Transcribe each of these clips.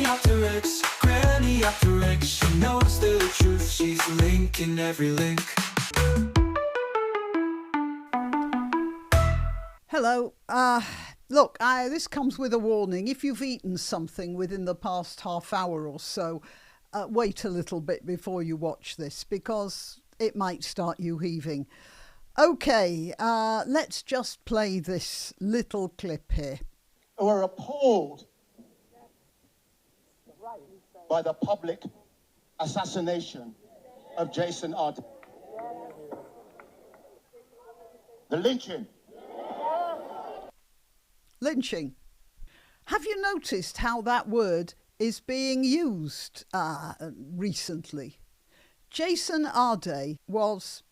granniopteryx, granniopteryx. She knows the truth, she's linking every link. Hello. Look, this comes with a warning. If you've eaten something within the past half hour or so, wait a little bit before you watch this, because it might start you heaving. Okay, let's just play this little clip here. We're appalled by the public assassination of Jason Arday. The lynching. Lynching. Have you noticed how that word is being used recently? Jason Arday was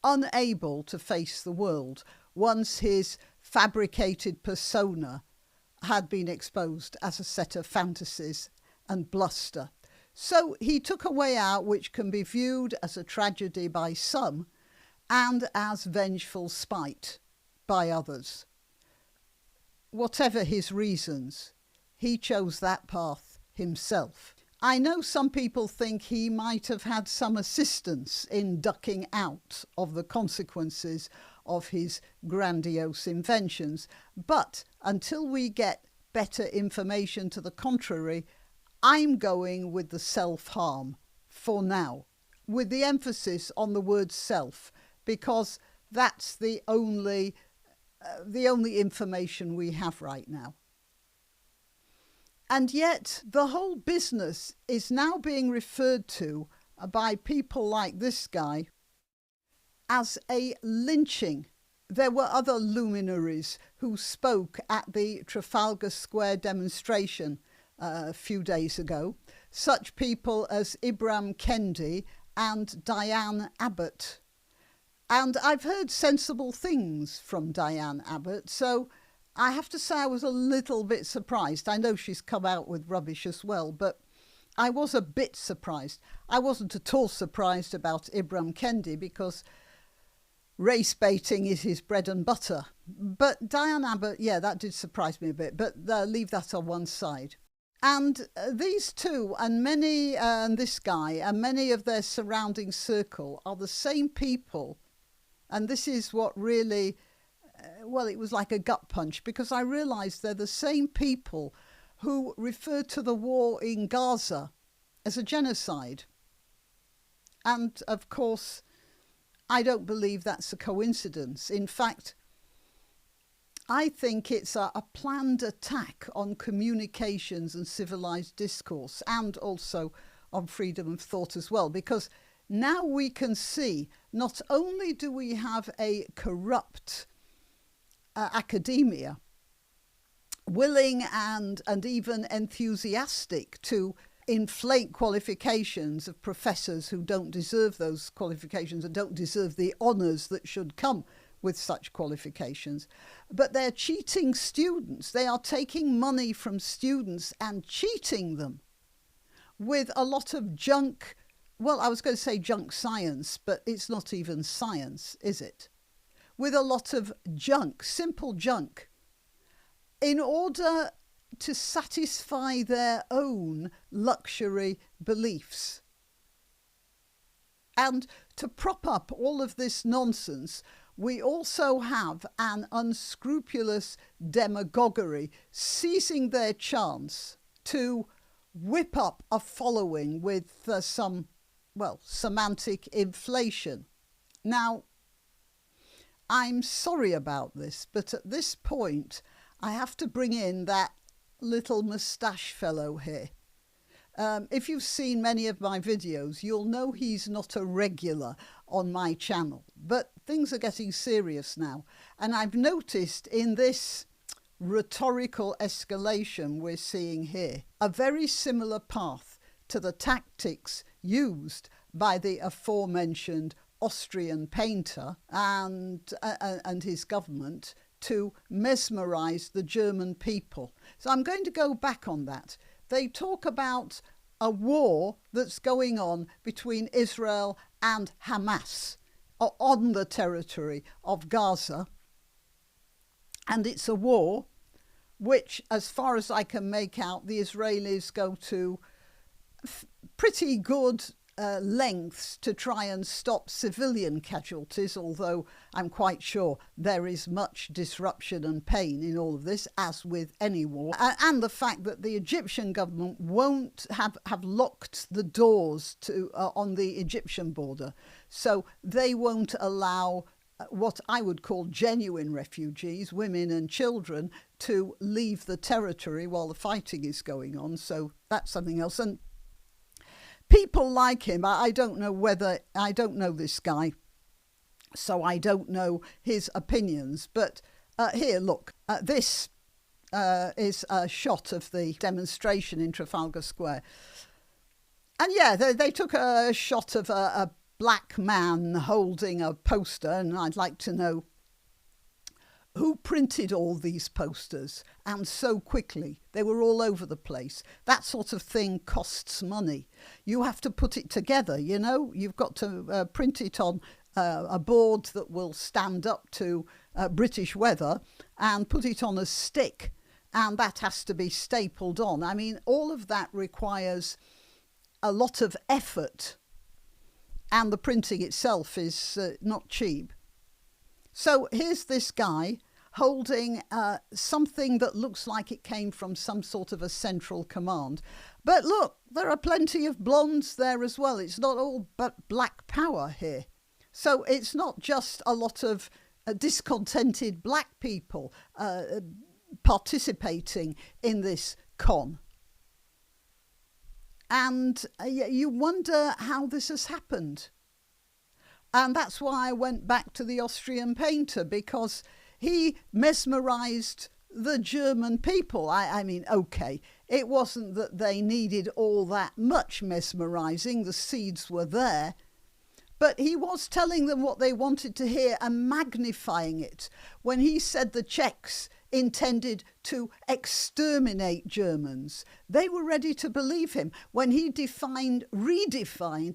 unable to face the world once his fabricated persona had been exposed as a set of fantasies and bluster. So he took a way out which can be viewed as a tragedy by some and as vengeful spite by others. Whatever his reasons, he chose that path himself. I know some people think he might have had some assistance in ducking out of the consequences of his grandiose inventions, but until we get better information to the contrary, I'm going with the self-harm for now, with the emphasis on the word self, because that's the only information we have right now. And yet the whole business is now being referred to by people like this guy as a lynching. There were other luminaries who spoke at the Trafalgar Square demonstration a few days ago, such people as Ibram Kendi and Diane Abbott. And I've heard sensible things from Diane Abbott, so I have to say I was a little bit surprised. I know she's come out with rubbish as well, but I was a bit surprised. I wasn't at all surprised about Ibram Kendi because race baiting is his bread and butter. But Diane Abbott, yeah, that did surprise me a bit, but leave that on one side. And these two and this guy and many of their surrounding circle are the same people. And this is what really, it was like a gut punch, because I realised they're the same people who refer to the war in Gaza as a genocide. And of course, I don't believe that's a coincidence. In fact, I think it's a planned attack on communications and civilised discourse, and also on freedom of thought as well, because now we can see not only do we have a corrupt academia, willing and even enthusiastic to inflate qualifications of professors who don't deserve those qualifications and don't deserve the honours that should come with such qualifications, but they're cheating students. They are taking money from students and cheating them with a lot of junk. Well, I was going to say junk science, but it's not even science, is it? With a lot of junk, simple junk, in order to satisfy their own luxury beliefs. And to prop up all of this nonsense, we also have an unscrupulous demagoguery seizing their chance to whip up a following with some semantic inflation. Now, I'm sorry about this, but at this point, I have to bring in that little moustache fellow here. If you've seen many of my videos, you'll know he's not a regular on my channel, but things are getting serious now. And I've noticed in this rhetorical escalation we're seeing here, a very similar path to the tactics used by the aforementioned Austrian painter and his government to mesmerize the German people. So I'm going to go back on that. They talk about a war that's going on between Israel and Hamas on the territory of Gaza. And it's a war which, as far as I can make out, the Israelis go to pretty good lengths to try and stop civilian casualties, although I'm quite sure there is much disruption and pain in all of this, as with any war. And the fact that the Egyptian government won't have locked the doors to on the Egyptian border, so they won't allow what I would call genuine refugees, women and children, to leave the territory while the fighting is going on. So that's something else. And people like him, I don't know this guy, so I don't know his opinions. But here, look, this is a shot of the demonstration in Trafalgar Square. And yeah, they took a shot of a black man holding a poster, and I'd like to know who printed all these posters and so quickly. They were all over the place. That sort of thing costs money. You have to put it together, you know. You've got to print it on a board that will stand up to British weather and put it on a stick, and that has to be stapled on. I mean, all of that requires a lot of effort, and the printing itself is not cheap. So here's this guy holding something that looks like it came from some sort of a central command. But look, there are plenty of blondes there as well. It's not all but black power here. So it's not just a lot of discontented black people participating in this con. And you wonder how this has happened. And that's why I went back to the Austrian painter, because he mesmerised the German people. I mean, okay, it wasn't that they needed all that much mesmerising. The seeds were there. But he was telling them what they wanted to hear and magnifying it. When he said the Czechs intended to exterminate Germans, they were ready to believe him. When he redefined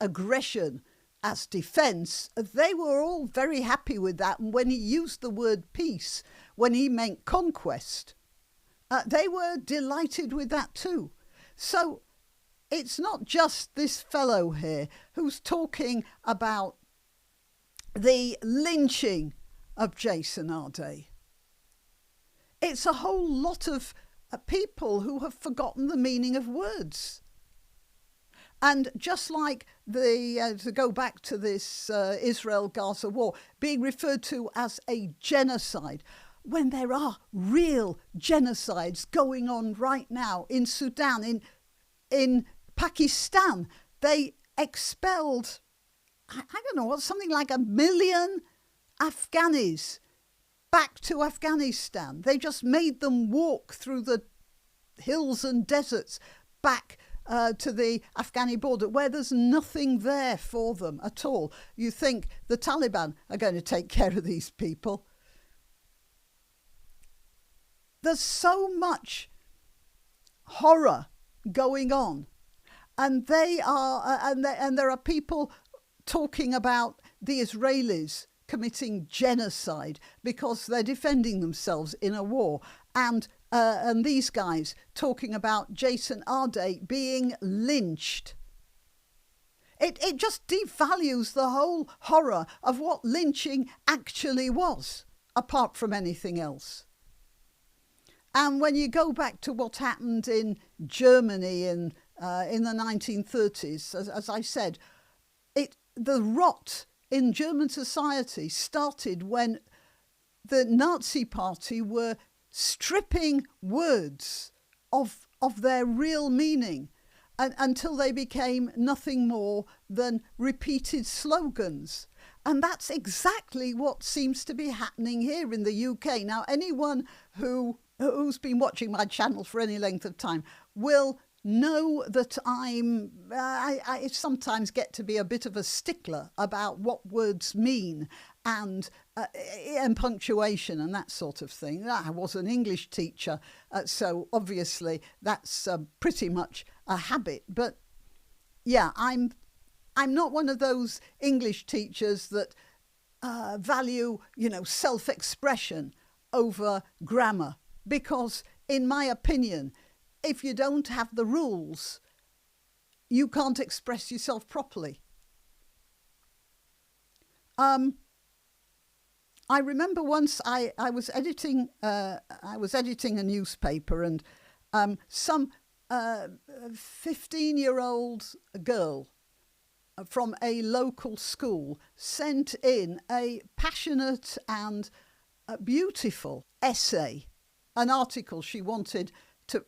aggression as defence, they were all very happy with that. And when he used the word peace, when he meant conquest, they were delighted with that too. So it's not just this fellow here who's talking about the lynching of Jason Arday. It's a whole lot of people who have forgotten the meaning of words. And just like to go back to this Israel-Gaza war being referred to as a genocide, when there are real genocides going on right now in Sudan, in Pakistan, they expelled, I don't know, something like 1 million Afghanis back to Afghanistan. They just made them walk through the hills and deserts back to the Afghani border, where there's nothing there for them at all. You think the Taliban are going to take care of these people? There's so much horror going on, and there are people talking about the Israelis committing genocide because they're defending themselves in a war, and these guys talking about Jason Arday being lynched. It just devalues the whole horror of what lynching actually was, apart from anything else. And when you go back to what happened in Germany in the 1930s, as I said, the rot in German society started when the Nazi Party were stripping words of their real meaning, and until they became nothing more than repeated slogans. And that's exactly what seems to be happening here in the UK. Now, anyone who's been watching my channel for any length of time will know that I sometimes get to be a bit of a stickler about what words mean and punctuation and that sort of thing. I was an English teacher, so obviously that's pretty much a habit. But yeah, I'm not one of those English teachers that value, self-expression over grammar, because in my opinion, if you don't have the rules, you can't express yourself properly. I remember once I was editing a newspaper, and some 15-year-old girl from a local school sent in a passionate and beautiful essay, an article she wanted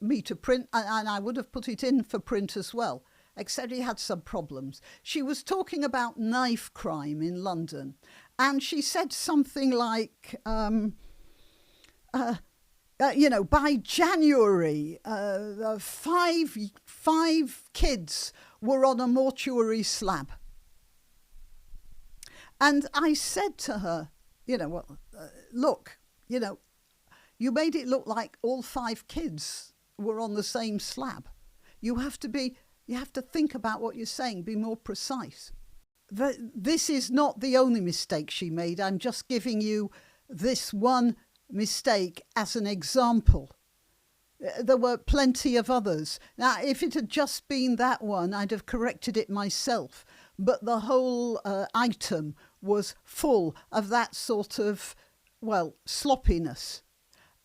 me to print, and I would have put it in for print as well, except he had some problems. She was talking about knife crime in London, and she said something like, by January, five kids were on a mortuary slab. And I said to her, look, you made it look like all 5 kids were on the same slab. You have to think about what you're saying, be more precise. This is not the only mistake she made. I'm just giving you this one mistake as an example. There were plenty of others. Now, if it had just been that one, I'd have corrected it myself. But the whole item was full of that sort of, sloppiness.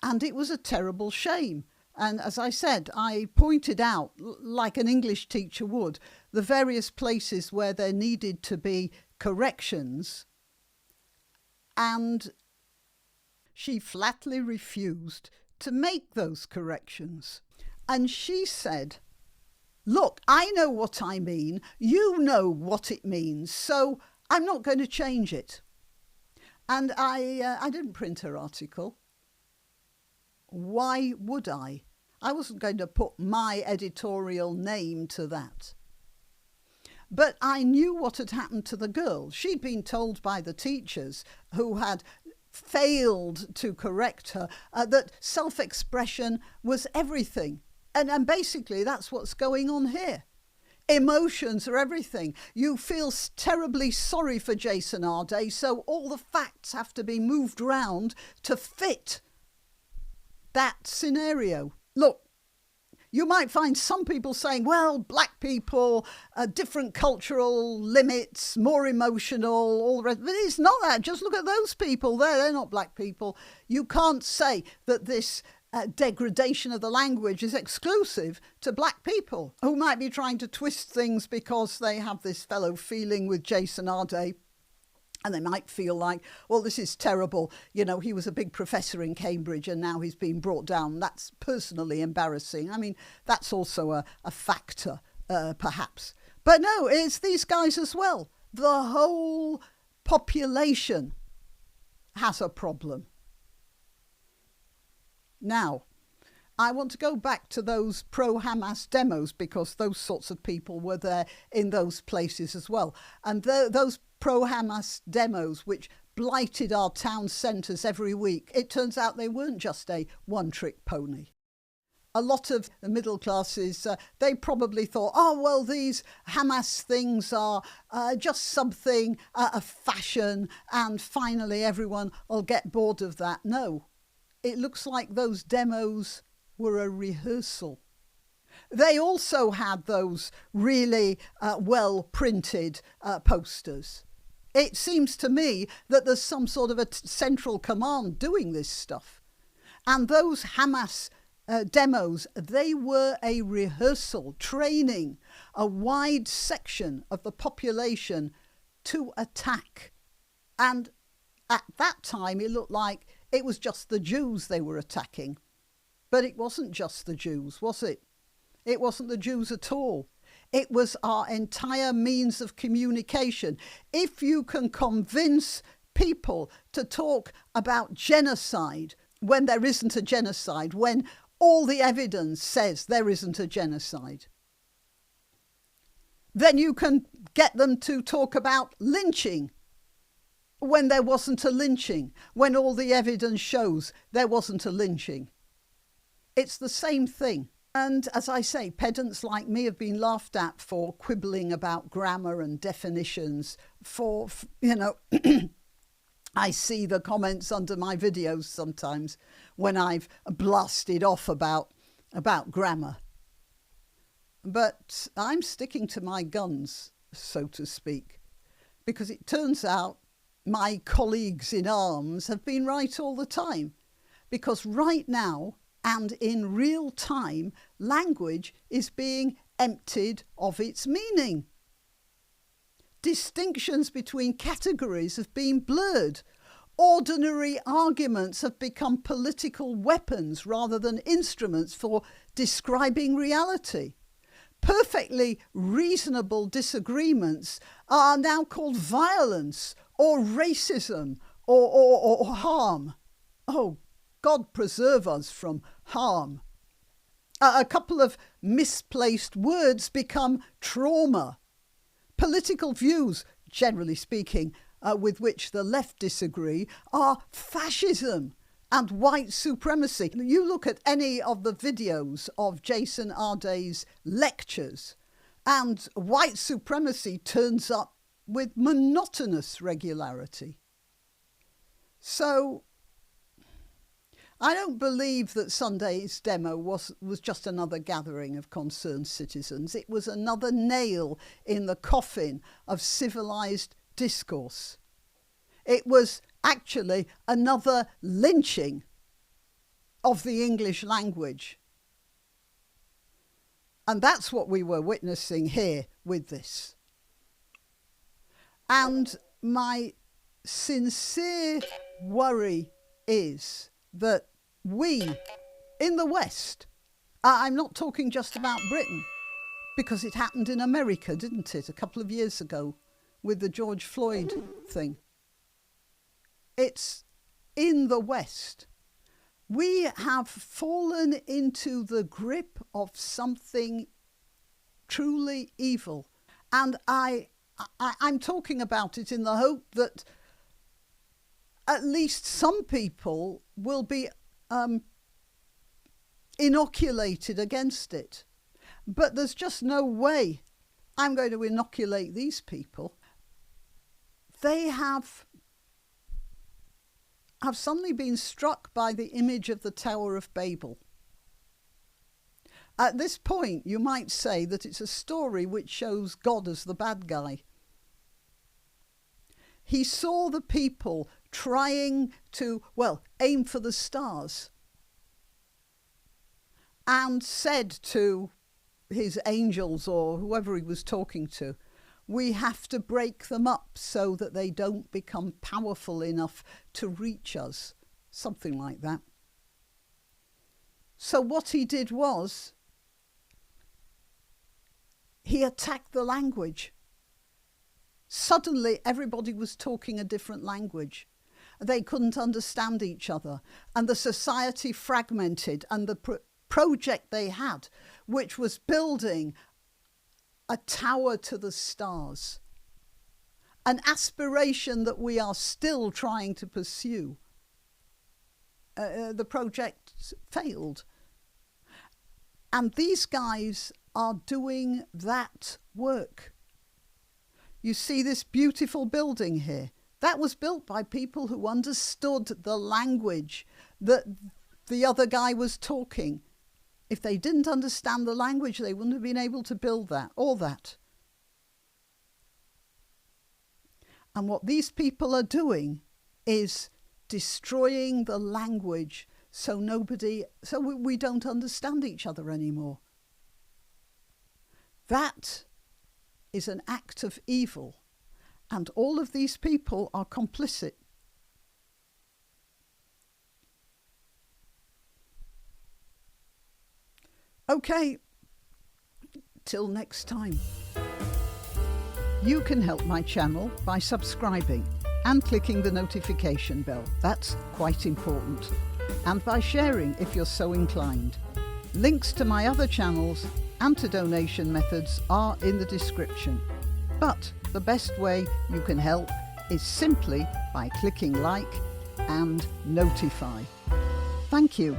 And it was a terrible shame. And as I said, I pointed out, like an English teacher would, the various places where there needed to be corrections. And she flatly refused to make those corrections. And she said, look, I know what I mean. You know what it means. So I'm not going to change it. And I didn't print her article. Why would I? I wasn't going to put my editorial name to that. But I knew what had happened to the girl. She'd been told by the teachers who had failed to correct her that self-expression was everything. And basically that's what's going on here. Emotions are everything. You feel terribly sorry for Jason Arday, so all the facts have to be moved round to fit that scenario. Look, you might find some people saying, well, black people, different cultural limits, more emotional, all the rest. But it's not that. Just look at those people there. They're not black people. You can't say that this degradation of the language is exclusive to black people who might be trying to twist things because they have this fellow feeling with Jason Arday. And they might feel like, well, this is terrible. He was a big professor in Cambridge and now he's been brought down. That's personally embarrassing. I mean, that's also a factor, perhaps. But no, it's these guys as well. The whole population has a problem. Now, I want to go back to those pro-Hamas demos because those sorts of people were there in those places as well. And those pro-Hamas demos which blighted our town centres every week, it turns out they weren't just a one-trick pony. A lot of the middle classes, they probably thought, oh, well, these Hamas things are just something, a fashion, and finally everyone will get bored of that. No, it looks like those demos were a rehearsal. They also had those really well-printed posters. It seems to me that there's some sort of a central command doing this stuff. And those Hamas demos, they were a rehearsal, training a wide section of the population to attack. And at that time, it looked like it was just the Jews they were attacking. But it wasn't just the Jews, was it? It wasn't the Jews at all. It was our entire means of communication. If you can convince people to talk about genocide when there isn't a genocide, when all the evidence says there isn't a genocide, then you can get them to talk about lynching when there wasn't a lynching, when all the evidence shows there wasn't a lynching. It's the same thing. And as I say, pedants like me have been laughed at for quibbling about grammar and definitions I see the comments under my videos sometimes when I've blasted off about grammar. But I'm sticking to my guns, so to speak, because it turns out my colleagues in arms have been right all the time. Because right now, and in real time, language is being emptied of its meaning. Distinctions between categories have been blurred. Ordinary arguments have become political weapons rather than instruments for describing reality. Perfectly reasonable disagreements are now called violence or racism or harm. Oh, God preserve us from harm. A couple of misplaced words become trauma. Political views, generally speaking, with which the left disagree, are fascism and white supremacy. You look at any of the videos of Jason Arday's lectures, and white supremacy turns up with monotonous regularity. So I don't believe that Sunday's demo was just another gathering of concerned citizens. It was another nail in the coffin of civilised discourse. It was actually another lynching of the English language. And that's what we were witnessing here with this. And my sincere worry is that we, in the West, I'm not talking just about Britain, because it happened in America, didn't it, a couple of years ago with the George Floyd thing. It's in the West. We have fallen into the grip of something truly evil. And I'm talking about it in the hope that at least some people will be inoculated against it. But there's just no way I'm going to inoculate these people. They have suddenly been struck by the image of the Tower of Babel. At this point, you might say that it's a story which shows God as the bad guy. He saw the people trying to, aim for the stars, and said to his angels or whoever he was talking to, we have to break them up so that they don't become powerful enough to reach us. Something like that. So what he did was, he attacked the language. Suddenly everybody was talking a different language. They couldn't understand each other. And the society fragmented, and the project they had, which was building a tower to the stars, an aspiration that we are still trying to pursue. The project failed. And these guys are doing that work. You see this beautiful building here. That was built by people who understood the language that the other guy was talking. If they didn't understand the language, they wouldn't have been able to build that, all that. And what these people are doing is destroying the language so we don't understand each other anymore. That is an act of evil, and all of these people are complicit. Okay, till next time. You can help my channel by subscribing and clicking the notification bell. That's quite important. And by sharing if you're so inclined. Links to my other channels and to donation methods are in the description. But the best way you can help is simply by clicking like and notify. Thank you.